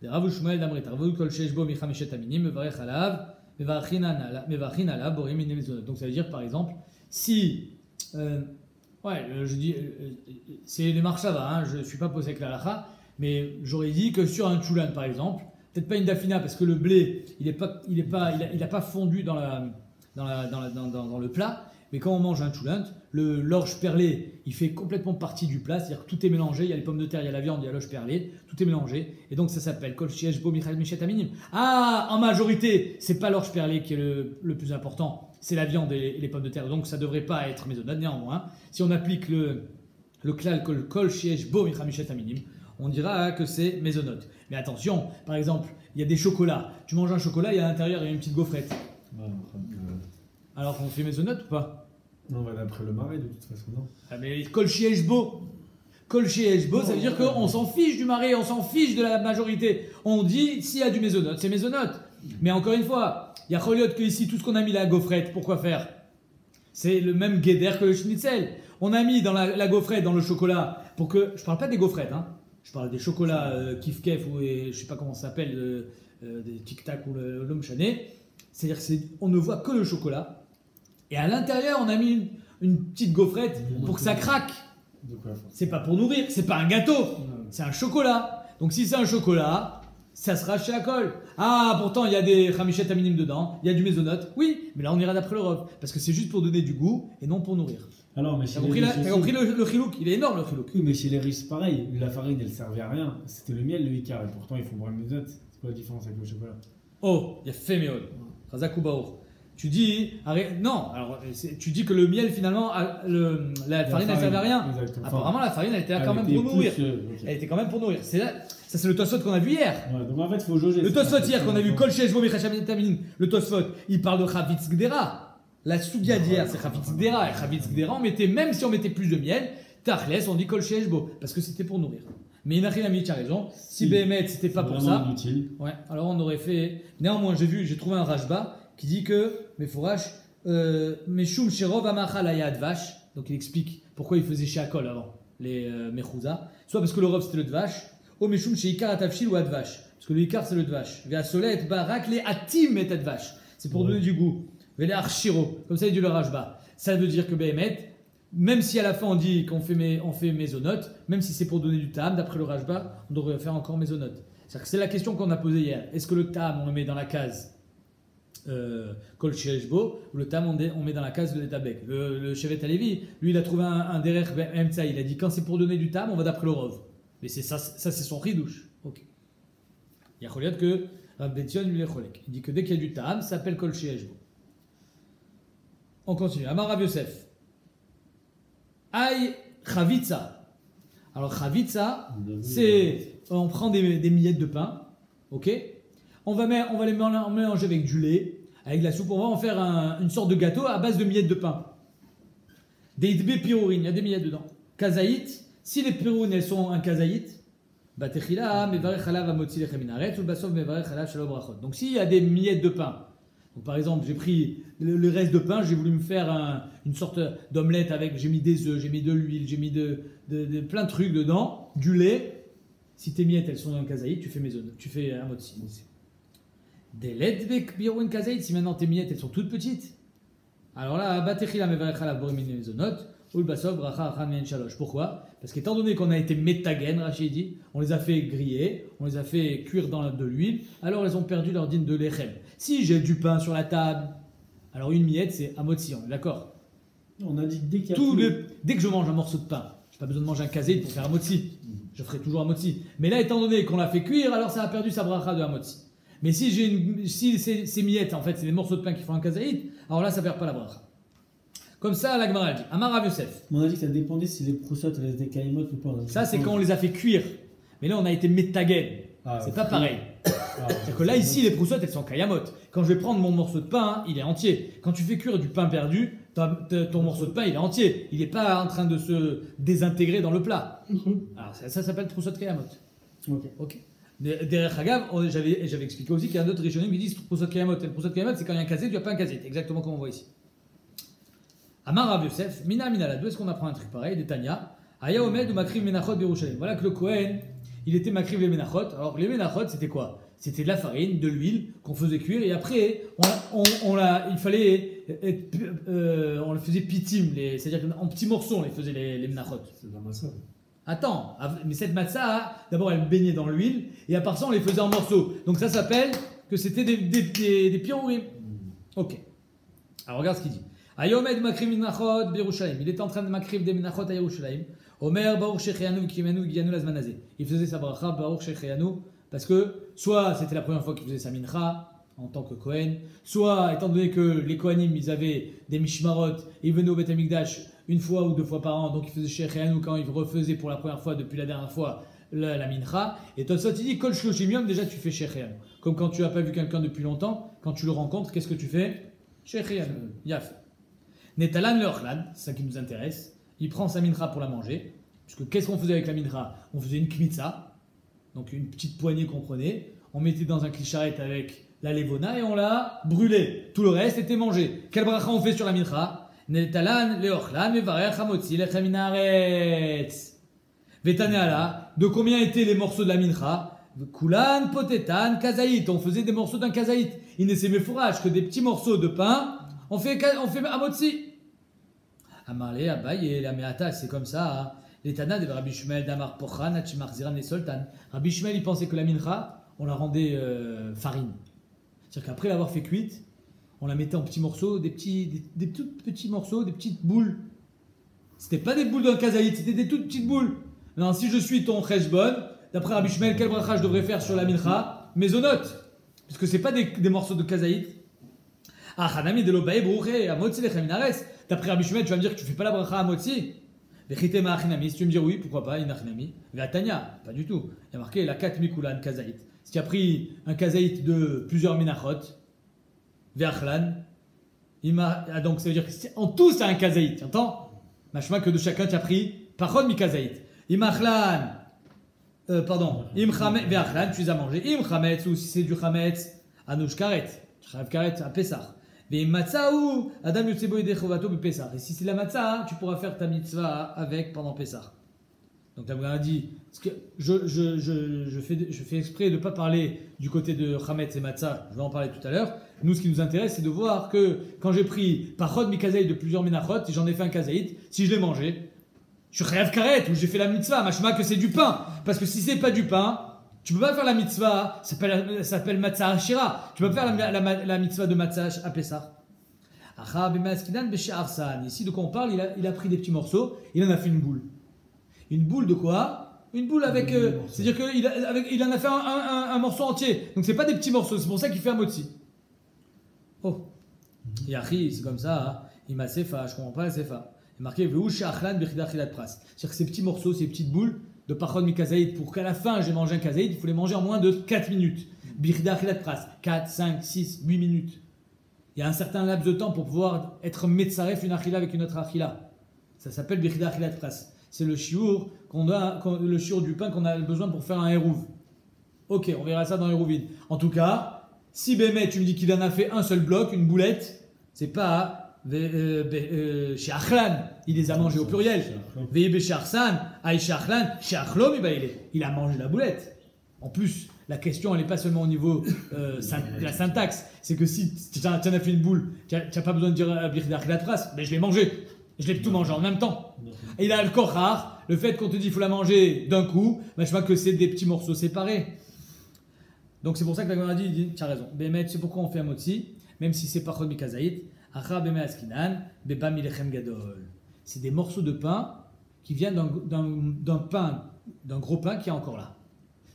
Des Ravu Shmuel, Damrit, Ravu, Kol Sheshbo, Michameshet Aminim, Mevarech Alav, Mevarchin Alav, Borim Mezonot. Donc ça veut dire par exemple, si. Je dis. C'est les marchava, je ne suis pas posé avec la lacha, mais j'aurais dit que sur un choulan par exemple, peut-être pas une dafina parce que le blé, il n'a pas fondu dans le plat. Mais quand on mange un choulant, l'orge perlé, il fait complètement partie du plat, c'est-à-dire que tout est mélangé, il y a les pommes de terre, il y a la viande, il y a l'orge perlé, tout est mélangé, et donc ça s'appelle Kol Shiyesh Bo Michal Meshet Aminim. Ah, en majorité, c'est pas l'orge perlé qui est le plus important, c'est la viande et les pommes de terre, donc ça devrait pas être mésonade. Néanmoins, si on applique le klal Kol Shiyesh Bo Michal Meshet Aminim, on dira que c'est mésonote. Mais attention, par exemple, il y a des chocolats, tu manges un chocolat, et à l'intérieur il y a une petite gaufrette. Alors qu'on fait mésonote ou pas? Non, on va d'après le marais de toute façon, non. Ah mais Kol Shieshbo, ça veut dire qu'on s'en fiche du marais, on s'en fiche de la majorité. On dit s'il y a du mésonote, c'est mésonote. Mais encore une fois, il y a Choliot que ici, tout ce qu'on a mis la gaufrette, pourquoi faire? C'est le même guéder que le schnitzel. On a mis dans la gaufrette, dans le chocolat, pour que. Je parle pas des gaufrettes, hein. Je parle des chocolats Kif Kef ou je sais pas comment ça s'appelle, des Tic Tac ou l'homme chané. C'est-à-dire qu'on ne voit que le chocolat. Et à l'intérieur, on a mis une petite gaufrette pour que ça craque. C'est pas pour nourrir, c'est pas un gâteau, c'est un chocolat. Donc si c'est un chocolat, ça sera chez Akol. Ah, pourtant il y a des Chamishet Aminim dedans, il y a du mésonote. Oui, mais là on ira d'après le rov. Parce que c'est juste pour donner du goût et non pour nourrir. Alors, mais t'as compris le chilouk? Il est énorme le chilouk. Oui, mais chez les riches, c'est pareil. La farine, elle servait à rien. C'était le miel, le Icar. Et pourtant, ils font boire une mésonote. C'est quoi la différence avec le chocolat? Oh, il y a fait méod. Razakubaour. Tu dis, non, alors tu dis que le miel finalement, la farine elle servait à rien. Exactement. Apparemment la farine elle était là quand même pour nourrir. Elle était quand même pour nourrir. Ça c'est le Tosfot qu'on a vu hier. Ouais, donc en fait il faut jauger. Le Tosfot hier qu'on a vu Kol Sheshbo Mechachamim Taminin. Le Tosfot il parle de Chavitz Gdera. La Soudia d'hier c'est Chavitz Gdera. Et Chavitz Gdera même si on mettait plus de miel, Tachles on dit Kol Sheshbo parce que c'était pour nourrir. Mais Inachinami, tu as raison. Si Béhémet c'était pas pour ça. Inutile. Ouais, alors on aurait fait. Néanmoins j'ai trouvé un Rashba qui dit que Meforash, Meshum Sherov Amachal Ayad Vash, donc il explique pourquoi il faisait Shakol avant, les Mechouza, soit parce que le Rov c'était le Dvash, ou Meshum Sheikar Atavshil ou Advash, parce que le Ikar c'est le Dvash. Vea Solet Barak les Atim et Advash, c'est pour donner du goût. Vele archiro, comme ça il dit le Rajba. Ça veut dire que Behemet, même si à la fin on dit qu'on fait mésonote, même si c'est pour donner du tam, d'après le Rajba, on devrait faire encore mésonote. C'est la question qu'on a posée hier. Est-ce que le tam, on le met dans la case Kol Sheshbo, ou le tam, on met dans la case de l'Etabek? Le Shevet Alevi, lui, il a trouvé un derech Emtsa. Il a dit quand c'est pour donner du tam, on va d'après le Rov. Mais c'est ça c'est son ridouche. Ok. Il y a Choliot que Rav Betzion lui est Cholek. Il dit que dès qu'il y a du tam, ça s'appelle Kol Sheshbo. On continue. Amar Rav Yosef. Aïe Chavitza. Alors Chavitza, c'est on prend des miettes de pain, ok. On va les mélanger avec du lait, avec de la soupe. On va en faire une sorte de gâteau à base de miettes de pain. Des idbé pirourin, il y a des miettes dedans. Kazaït, si les pirouines elles sont un kazaït, batechila mevarech alav amotzi lechem min haaretz ou basov mevarech alav shalom brachot. Donc s'il y a des miettes de pain, donc par exemple j'ai pris le reste de pain, j'ai voulu me faire une sorte d'omelette avec, j'ai mis des œufs, j'ai mis de l'huile, j'ai mis plein de trucs dedans, du lait. Si tes miettes elles sont un kazaït, tu fais un motzi. Des lait biroun kazaït, si maintenant tes miettes elles sont toutes petites. Alors là, batechila mevarech alav borim min mezonot ou le basov bracha achan min shalosh. Pourquoi? Parce qu'étant donné qu'on a été métagen, Rachid dit, on les a fait griller, on les a fait cuire dans de l'huile, alors elles ont perdu leur dîne de lechem. Si j'ai du pain sur la table, alors une miette c'est un motzi, on est d'accord? On a dit dès que je mange un morceau de pain, j'ai pas besoin de manger un kazaït pour faire un motzi. Je ferai toujours un motzi. Mais là, étant donné qu'on l'a fait cuire, alors ça a perdu sa bracha de un motzi. Mais si ces miettes, en fait, c'est des morceaux de pain qui font un kazaït, alors là, ça perd pas la bracha. Comme ça, la Gemara dit, Amar Rav Yosef. On a dit que ça dépendait si les proussottes elles étaient kaimot ou pas. Ça, c'est quand on les a fait cuire. Mais là, on a été métagen. C'est pas pareil. C'est-à-dire que là, ici, les proussottes, elles sont kayamot. Quand je vais prendre mon morceau de pain, il est entier. Quand tu fais cuire du pain perdu, ton morceau de pain, il est entier. Il n'est pas en train de se désintégrer dans le plat. Alors, ça s'appelle proussotte kayamot. Ok. Derrière Hagav, j'avais expliqué aussi qu'il y a d'autres rishonim qui disent proussotte kayamot. Et le proussotte kayamot, c'est quand il y a un kazé, tu n'as pas un kazé. Exactement comme on voit ici. Amar Rav Yosef, Mina Minala, d'où est-ce qu'on apprend un truc pareil? Des Tanya. Aya Omed ou Makriv Menachot Birushalayim. Voilà que le Kohen, il était Makriv les Menachot. Alors les Menachot, c'était quoi? C'était de la farine, de l'huile qu'on faisait cuire et après, on le faisait pitim, c'est-à-dire qu'en petits morceaux, on les faisait les Menachot. C'est de la massa. Attends, mais cette matzah, d'abord elle baignait dans l'huile et à part ça, on les faisait en morceaux. Donc ça s'appelle que c'était des pirourim. Ok. Alors regarde ce qu'il dit. Ayomed makriv minachot birushalayim. Il était en train de makriv des minachot à Yerushalayim. Omer baruch shecheyanu kimenu giyanu lazmanazé. Il faisait sa bracha baruch shecheyanu parce que soit c'était la première fois qu'il faisait sa mincha en tant que Kohen, soit étant donné que les Kohanim ils avaient des mishmarot, ils venaient au Beth Amikdash une fois ou deux fois par an, donc ils faisaient shecheyanu quand ils refaisaient pour la première fois depuis la dernière fois la mincha. Et toi ça tu dis kol shloshim yom déjà tu fais shecheyanu. Comme quand tu n'as pas vu quelqu'un depuis longtemps, quand tu le rencontres, qu'est-ce que tu fais? Shecheyanu. Yaf. Netalan le ochlan, c'est ça qui nous intéresse. Il prend sa mincha pour la manger. Puisque qu'est-ce qu'on faisait avec la mincha? On faisait une kmitza, donc une petite poignée qu'on prenait. On mettait dans un klisharet avec la levona et on la brûlait. Tout le reste était mangé. Quel bracha on fait sur la mincha? Netalan le ochlan mevarech hamotzi lechem min haaretz. Vetaneala, de combien étaient les morceaux de la mincha? Kulan, potetan, kazaït. On faisait des morceaux d'un kazaït. Il ne s'aimait fourrage que des petits morceaux de pain. On fait amotzi. Amarle, Abaye, la meata, c'est comme ça. Les Tana de Rabbi Shmuel d'Amar Pochan, Achimar Ziran et Soltan. Rabbi Shmuel, il pensait que la mincha, on la rendait farine. C'est-à-dire qu'après l'avoir fait cuite, on la mettait en petits morceaux, des tout petits morceaux, des petites boules. C'était pas des boules d'un kazaït, c'était des toutes petites boules. Non, si je suis ton cheshbon, d'après Rabbi Shmuel, quel bracha je devrais faire sur la mincha? Mésonote. Puisque c'est pas des morceaux de kazaït. Ah, Hanami de l'Obaï, Brouché, Amotzi, les Chaminares. D'après Rabbi Shmuel, tu vas me dire que tu fais pas la bracha à Amotzi. Vechite ma Achinami, si tu me dis oui, pourquoi pas, une Achinami. Vatania, pas du tout. Il y a marqué la 4 Mikulan Kazaït. Si tu as pris un Kazaït de plusieurs Minachot, Veachlan, donc ça veut dire qu'en tout c'est un Kazaït, tu entends? Machma que de chacun tu as pris Pachon mi Kazaït. Imachlan, Imchamet, Veachlan, tu les as mangés. Imchametz, ou si c'est du Chametz, Anouch Karet, Chav Karet à Pessah. Et si c'est la matzah, tu pourras faire ta mitzvah avec pendant Pessah. Donc la Gemara dit Parce que je fais exprès de ne pas parler du côté de Chametz et Matzah, je vais en parler tout à l'heure. Nous, ce qui nous intéresse, c'est de voir que quand j'ai pris Pachod Mikazaït de plusieurs Menachot, et j'en ai fait un Kazaït, si je l'ai mangé, je suis Chayav Karet, ou j'ai fait la mitzvah, machma que c'est du pain. Parce que si c'est pas du pain, tu peux pas faire la mitzvah, ça s'appelle Matzah Ashira. Tu peux pas faire la mitzvah de Matzah à Pessah. Ici, de quoi on parle, il a pris des petits morceaux, il en a fait une boule. Une boule de quoi? Une boule avec. C'est-à-dire qu'il en a fait un morceau entier. Donc c'est pas des petits morceaux, c'est pour ça qu'il fait un motzi. Oh. Yachi, c'est comme ça. Hein. Il m'a sefa, je comprends pas la sefa. Il est marqué c'est-à-dire que ces petits morceaux, ces petites boules de Pachod Mikazaït, pour qu'à la fin j'ai mangé un kazaït, il faut les manger en moins de 4 minutes. 4, 5, 6, 8 minutes. Il y a un certain laps de temps pour pouvoir être metzaref une achila avec une autre achila. Ça s'appelle Birchida Achilat Pras. C'est le shiur le shiur du pain qu'on a besoin pour faire un hérouv. Ok, on verra ça dans Hérouvine. En tout cas, si Bémet, tu me dis qu'il en a fait un seul bloc, une boulette, c'est pas chez Achlan, il les a mangés au pluriel. Chez Arsan, chez Achlan, chez Achlom, il a mangé la boulette. En plus, la question, elle n'est pas seulement au niveau de la syntaxe. C'est que si tu en as fait une boule, tu n'as pas besoin de dire Birchida Achilat Pras, mais je l'ai mangé. Je l'ai tout mangé en même temps. Et il a le corps rare, le fait qu'on te dit qu'il faut la manger d'un coup, je vois que c'est des petits morceaux séparés. Donc c'est pour ça que la Gemara dit, tu as raison. Bémet, c'est pourquoi on fait un motzi, même si c'est pas Chod Mikazaït. Acha Bémet Askinan, Beba Milechem Gadol. C'est des morceaux de pain qui viennent d'un gros pain qui est encore là.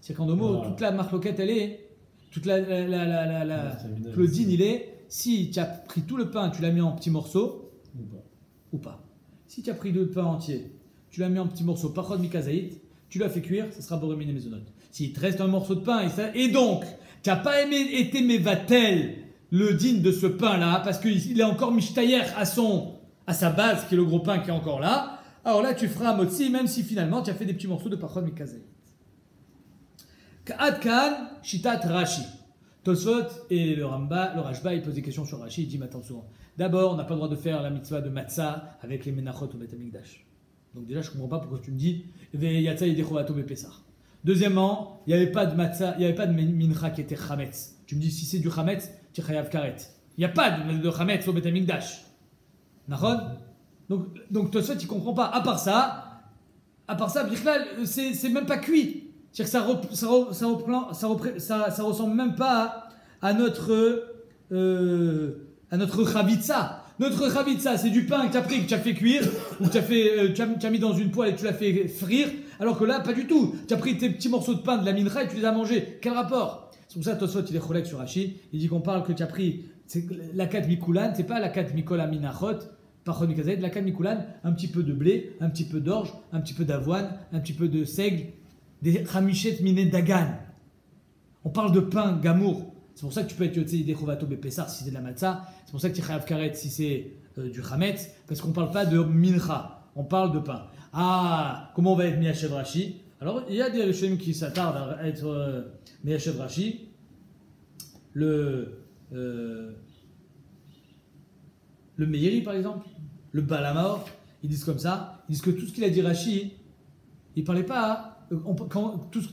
C'est qu'en deux mots, toute la marloquette, elle est, toute la Claudine, il est, si tu as pris tout le pain, tu l'as mis en petits morceaux, ou pas. Si tu as pris le pain entier, tu l'as mis en petits morceaux, Pachod Mikazaït, tu l'as fait cuire, ça sera Boremine Mezonot. S'il te reste un morceau de pain, et donc, tu n'as pas été Mevatel, le digne de ce pain-là, parce qu'il est encore Mishtayer à sa base, qui est le gros pain qui est encore là, alors là, tu feras un motzi, même si finalement, tu as fait des petits morceaux de Pachod Mikazaït. Ka'ad Kan, Shitat Rashi. Tosfot et le Rashba, ils posent des questions sur Rashi, ils disent, mais attention, d'abord, on n'a pas le droit de faire la mitzvah de matzah avec les menachot au Beth Amikdash. Donc déjà, je ne comprends pas pourquoi tu me dis, Yatsa Yedechovato Bepesach. Deuxièmement, il n'y avait pas de matzah, il n'y avait pas de mincha qui était chametz. Tu me dis, si c'est du chametz, tu es chayav karet. Il n'y a pas de chametz au Beth Amikdash. Nachon? Donc Tosfot, il ne comprend pas. À part ça, Bichlal, c'est même pas cuit. C'est-à-dire que ça ressemble même pas à notre chavitza. Notre chavitza, c'est du pain que tu as pris, que tu as fait cuire, ou tu as mis dans une poêle et tu l'as fait frire, alors que là, pas du tout. Tu as pris tes petits morceaux de pain de la mincha et tu les as mangés. Quel rapport? C'est pour ça que Tosfot, il est cholek sur Rashi. Il dit qu'on parle que tu as pris la kat mikulan, c'est pas la kat mikola minachot, Pachod Mikazaït, la kat mikulan, un petit peu de blé, un petit peu d'orge, un petit peu d'avoine, un petit peu de seigle, des Khamishet Miné Dagan. On parle de pain, gamour. C'est pour ça que tu peux être Yotzei Dechovato Bepessar si c'est de la matzah. C'est pour ça que tu es Chayav Karet si c'est du Chametz. Parce qu'on ne parle pas de mincha. On parle de pain. Ah, comment on va être Miyachev Rashi? Alors, il y a des Rishonim qui s'attardent à être Miyachev Rashi. Le Meiri, par exemple. Le Balamaor. Ils disent comme ça. Ils disent que tout ce qu'il a dit Rashi, il ne parlait pas.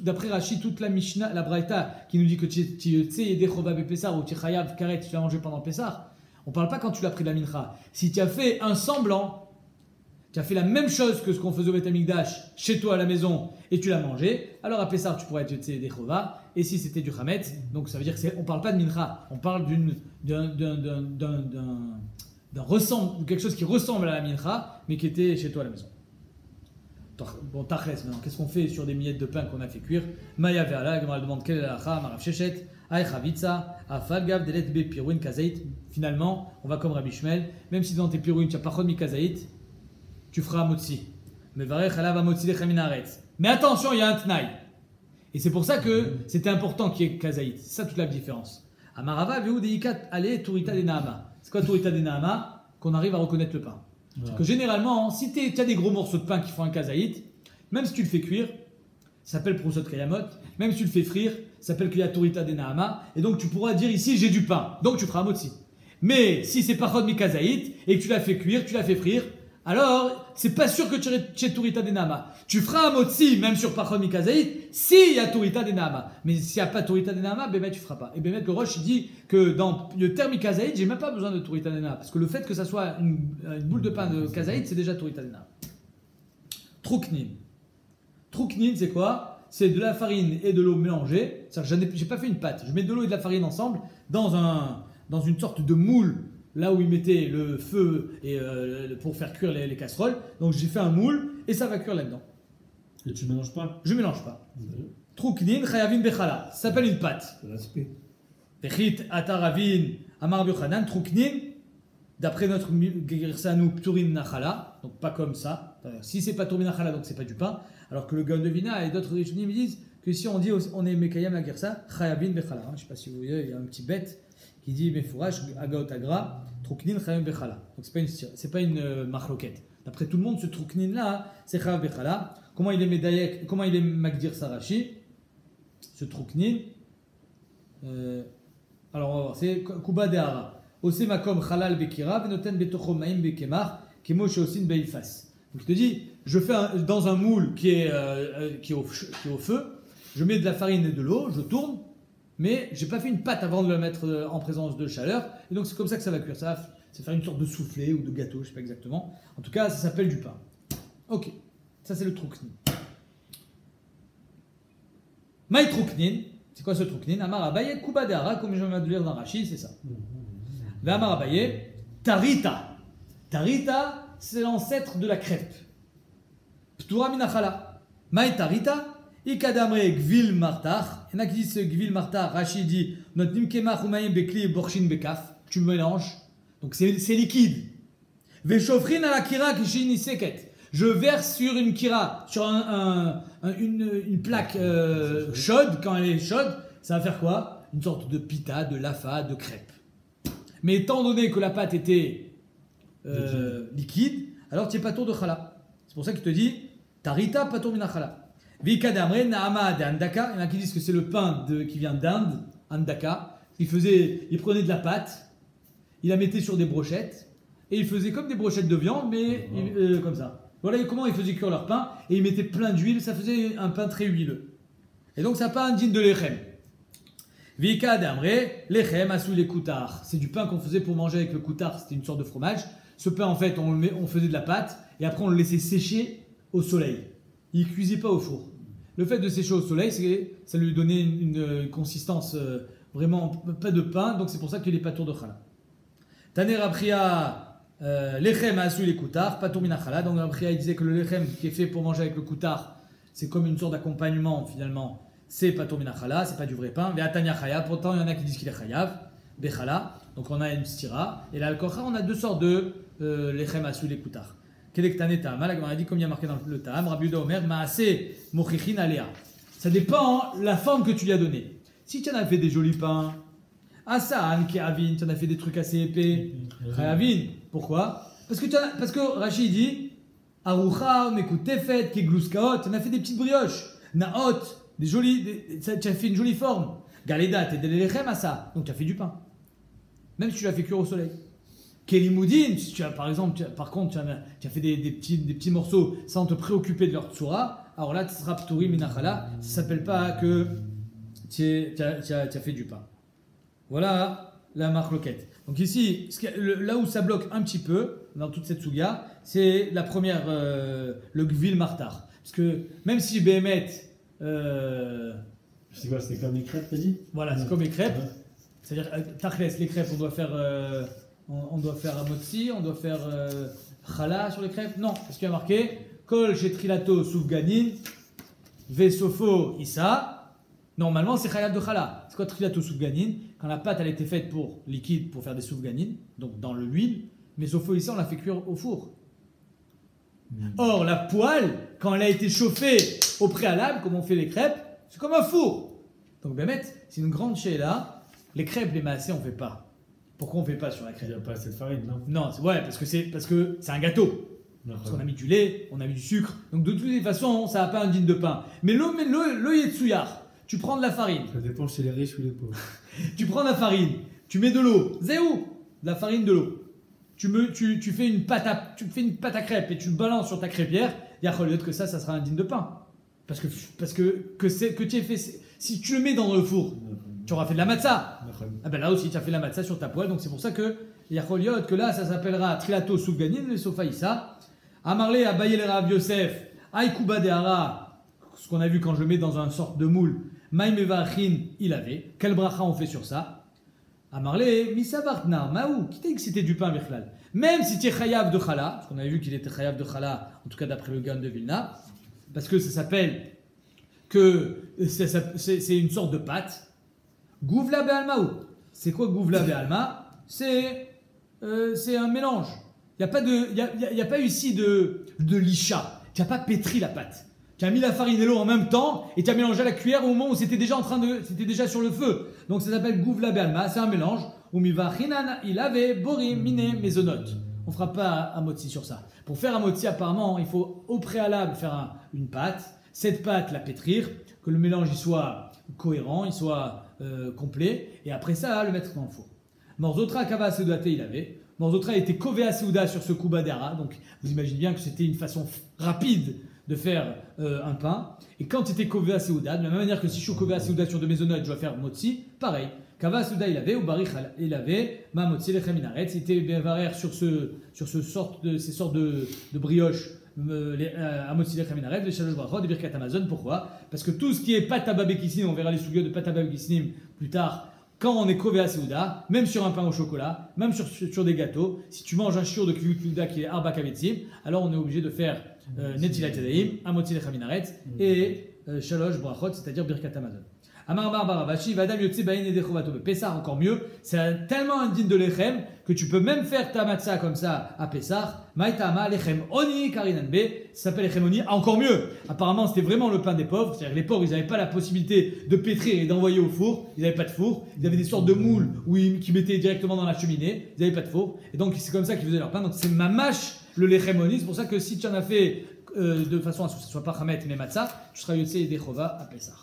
D'après Rashi, toute la Mishnah, la Braïta, qui nous dit que tu sais, Yedé Chova Bepessar ou tu Chayav Karet, tu l'as mangé pendant Pessar, on ne parle pas quand tu l'as pris de la mincha. Si tu as fait un semblant, tu as fait la même chose que ce qu'on faisait au Beth Amikdash chez toi à la maison et tu l'as mangé, alors à Pessar tu pourrais être Yedé Yedé Chova, et si c'était du Chametz, donc ça veut dire qu'on ne parle pas de mincha, on parle de quelque chose qui ressemble à la mincha, mais qui était chez toi à la maison. Bon, tachles maintenant, qu'est-ce qu'on fait sur des miettes de pain qu'on a fait cuire? Maya Verla, elle demande quelle est la lacha, Marav Shechet, Aïe Chavitza, Afal Gav, Delet Be Pirouin Kazaït. Finalement, on va comme Rabbi Shmuel, même si dans tes pirouines tu n'as pas Chod Mi Kazaït, tu feras Motzi. Mais Varech Alav Motzi Lechem Aretz. Mais attention, il y a un Tnaï. Et c'est pour ça que c'était important qu'il y ait Kazaït. C'est ça toute la différence. Amarava Veu Deikat Ale Turita de Nahama. C'est quoi Turita de Nahama? Qu'on arrive à reconnaître le pain. Parce que généralement, si tu as des gros morceaux de pain qui font un kazaït, même si tu le fais cuire, ça s'appelle prosot kayamot, même si tu le fais frire, ça s'appelle kriyaturita de nahama, et donc tu pourras dire ici j'ai du pain, donc tu feras un motzi. Mais si c'est pas chod mi kazaït, et que tu l'as fait cuire, tu l'as fait frire, alors c'est pas sûr que tu aies Tourita Denama. Tu feras un motzi, même sur Pachon Mikazaït, s'il y a Tourita Denama. Mais s'il n'y a pas Tourita Denama, Bémet, tu feras pas. Et Bémet, le Roche, il dit que dans le terme Mikazaït, j'ai même pas besoin de Tourita Denama. Parce que le fait que ça soit une boule de pain de Kazaït, c'est déjà Tourita Denama. Trouknin. Trouknin, c'est quoi? C'est de la farine et de l'eau mélangée. C'est-à-dire que j'ai pas fait une pâte. Je mets de l'eau et de la farine ensemble dans une sorte de moule, là où ils mettaient le feu et, pour faire cuire les casseroles. Donc j'ai fait un moule et ça va cuire là-dedans. Et tu mélanges pas? Je mélange pas. Trouknin, chayavin bechala. Ça s'appelle une pâte. L'aspect. Pechit, ataravin, amar buchanan, trouknin. D'après notre Gersanou, Pturin Nachala, donc pas comme ça. Si c'est pas Pturin Nachala, donc c'est pas du pain. Alors que le Gandevina et d'autres Rishonim me disent que si on dit on est Mekayam la Gersa, Chayabin Bechala. Je ne sais pas si vous voyez, il y a un petit bête qui dit Mefourash, Agaot Agra, Truknin Chayabin Bechala. Donc c'est pas une marloquette. D'après tout le monde, ce Truknin là, c'est Chayabin Bechala. Comment il est Medayek, comment il est Magdir Sarashi, ce Truknin. Alors on va voir, c'est Kuba Deara. Ose makom halal bekira, venoten betocho maim bekemar, kemo sheosin beifas. Donc il te dit, je fais dans un moule qui est au feu, je mets de la farine et de l'eau, je tourne, mais j'ai pas fait une pâte avant de le mettre en présence de chaleur, et donc c'est comme ça que ça va cuire. Ça va faire une sorte de soufflé ou de gâteau, je sais pas exactement. En tout cas, ça s'appelle du pain. Ok, ça c'est le trouknin. Maï trouknin, c'est quoi ce trouknin? Amar Abaye, Kuba Deara, comme je viens de lire dans Rachid, c'est ça. Amar Abaye, Tarita. Tarita, c'est l'ancêtre de la crêpe. Ptura minachala. Maï Tarita, Ikadamre Gvil Martar. Il y en a qui disent Gvil Martar, Rachid dit, Not Nimkemach Umayim Bekli Borshin Bekaf. Tu mélanges. Donc c'est liquide. Veshofrin ala kira kishin seket. Je verse sur une kira, sur une plaque chaude. Quand elle est chaude, ça va faire quoi? Une sorte de pita, de lafa, de crêpe. Mais étant donné que la pâte était liquide, alors tu n'es pas tour de chala. C'est pour ça qu'il te dit Tarita patur mina chala. Vikadamre naama de andaka. Il y en a qui disent que c'est le pain qui vient d'Inde, andaka. Il prenait de la pâte, il la mettait sur des brochettes et il faisait comme des brochettes de viande, mais comme ça. Voilà comment ils faisaient cuire leur pain et ils mettaient plein d'huile. Ça faisait un pain très huileux. Et donc ça n'a pas un digne de lechem. Vika d'amre, lechem asou les koutars. C'est du pain qu'on faisait pour manger avec le koutar, c'était une sorte de fromage. Ce pain, en fait, on faisait de la pâte et après on le laissait sécher au soleil. Il ne cuisait pas au four. Le fait de sécher au soleil, ça lui donnait une consistance vraiment pas de pain, donc c'est pour ça qu'il n'est pas tour de chala. Taner Abria, lechem asou les koutars, pas tour mina chala. Donc Abria, il disait que le lechem qui est fait pour manger avec le koutar, c'est comme une sorte d'accompagnement finalement. C'est pas Tomina Chala, c'est pas du vrai pain. Ve'atanya Chayav, pourtant il y en a qui disent qu'il est Chayav. Bechala, donc on a une stira. Et là, le Kocha, on a deux sortes de lechem asou les koutars. Kedektane Ta'ama, la Gemara dit comme il y a marqué dans le Ta'am, Rabbi Yehuda Omer, Maaseh Mochichin Alea. Ça dépend la forme que tu lui as donnée. Si tu en as fait des jolis pains, Asan, Keavin, tu en as fait des trucs assez épais. Chayavin, pourquoi? Parce que Rachid dit Arucha, Mekut Tefet, Kegluskaot, tu en as fait des petites brioches. Naot, tu as fait une jolie forme. Galeda, tu es des lechem à ça. Donc tu as fait du pain. Même si tu l'as fait cuire au soleil. Kelimoudine, si tu as par exemple, par contre, tu as fait des petits morceaux sans te préoccuper de leur tsura, alors là, tu seras ptouri minachala. Ça ne s'appelle pas que tu as fait du pain. Voilà la marloquette. Donc ici, là où ça bloque un petit peu, dans toute cette souga, c'est la première, le gvil martar. Parce que même si Béhémet. C'est quoi, c'est comme les crêpes, t'as dit? Voilà, c'est comme les crêpes. Ouais. C'est-à-dire, tachles, les crêpes, on doit faire un motzi, on doit faire chala sur les crêpes. Non, parce qu'il y a marqué Kol chez Trilato Soufganin, Vesofo Issa. Normalement, c'est chayav de chala. C'est quoi Trilato Soufganin? Quand la pâte elle a été faite pour liquide, pour faire des soufganin, donc dans l'huile, mais Sofo Issa, on l'a fait cuire au four. Or, la poêle, quand elle a été chauffée au préalable, comme on fait les crêpes, c'est comme un four. Donc, Bémet, c'est une grande là. Les crêpes, les massés, on ne fait pas. Pourquoi on ne fait pas sur la crêpe? Il n'y a pas assez de farine, non? Non, parce que c'est un gâteau. Parce qu'on a mis du lait, on a mis du sucre. Donc, de toutes les façons, ça n'a pas un digne de pain. Mais le yetsuyar, tu prends de la farine. Ça dépend chez les riches ou les pauvres. Tu prends de la farine, tu mets de l'eau. Zéou, de la farine, de l'eau. tu fais une pâte à crêpes et tu le balances sur ta crêpière, il y a que ça sera indigne de pain. Parce que tu aies fait, si tu le mets dans le four, tu auras fait de la matzah. Ah ben là aussi, tu as fait de la matzah sur ta poêle, donc c'est pour ça que Yacholiot, que là, ça s'appellera Trilato Soufganin, le Sofaïssa. Amarlé, Abaye le Rav Yosef, Aïkouba de Hara, ce qu'on a vu quand je mets dans une sorte de moule, Maïmevachin, il avait. Quel bracha on fait sur ça? Amarlé, Misavartna, Maou, qui t'a dit que c'était du pain, Birklal? Même si tu es chayav de chala, parce qu'on avait vu qu'il était chayav de chala, en tout cas d'après le Gaon de Vilna, parce que ça s'appelle que c'est une sorte de pâte. Gouvla be'almaou. C'est quoi Gouvla be'alma? C'est un mélange. Il n'y a pas eu ici de licha. Tu n'as pas pétri la pâte. Tu as mis la farine et l'eau en même temps et tu as mélangé à la cuillère au moment où c'était déjà sur le feu. Donc ça s'appelle Gouvla be'alma. C'est un mélange. Umiva chinan il avait borim mine mezonot. On ne fera pas à motzi sur ça. Pour faire un motzi, apparemment, il faut au préalable faire une pâte. Cette pâte, la pétrir, que le mélange il soit cohérent, il soit complet, et après ça, le mettre dans le four. Morzotra kava seudate il avait. Morzotra était kové à seuda sur ce kubadera, donc vous imaginez bien que c'était une façon rapide de faire un pain. Et quand c'était kové à seuda, de la même manière que si je suis kové à seuda sur de maisonnettes, je dois faire motzi, pareil. Kava seuda il avait, ou barich il avait, ma motzi lechem minaret, c'était bevarer sur ces sortes de brioches. À motzi lechem minaret, les shalosh brachot, des birkat Amazon. Pourquoi? Parce que tout ce qui est pâte à babekisnim, on verra les sougiots de pâte à babekisnim plus tard. Quand on est kové à Seuda, même sur un pain au chocolat, même sur des gâteaux, si tu manges un shiur de Kiyukuda qui est Arba Kavetzim, alors on est obligé de faire Netilat Yadayim, Amotzi Lechem Minaret et Shalosh Brachot, c'est-à-dire Birkat Amazon. Amar Baravashi, Vadam Yotzi Bain et Dechovato. Pessah, encore mieux, c'est tellement indigne de Lechem que tu peux même faire ta matzah comme ça à Pessah. Maïtama Lechem Oni Karinanbe, ça s'appelle Lechem Oni, encore mieux. Apparemment, c'était vraiment le pain des pauvres, c'est-à-dire que les pauvres, ils n'avaient pas la possibilité de pétrir et d'envoyer au four, ils n'avaient pas de four, ils avaient des sortes de moules qui mettaient directement dans la cheminée, ils n'avaient pas de four, et donc c'est comme ça qu'ils faisaient leur pain. Donc c'est mamash le Lechem Oni, c'est pour ça que si tu en as fait de façon à ce que ce soit pas Hamet mais matzah, tu seras Yotze et Dechova à Pessah.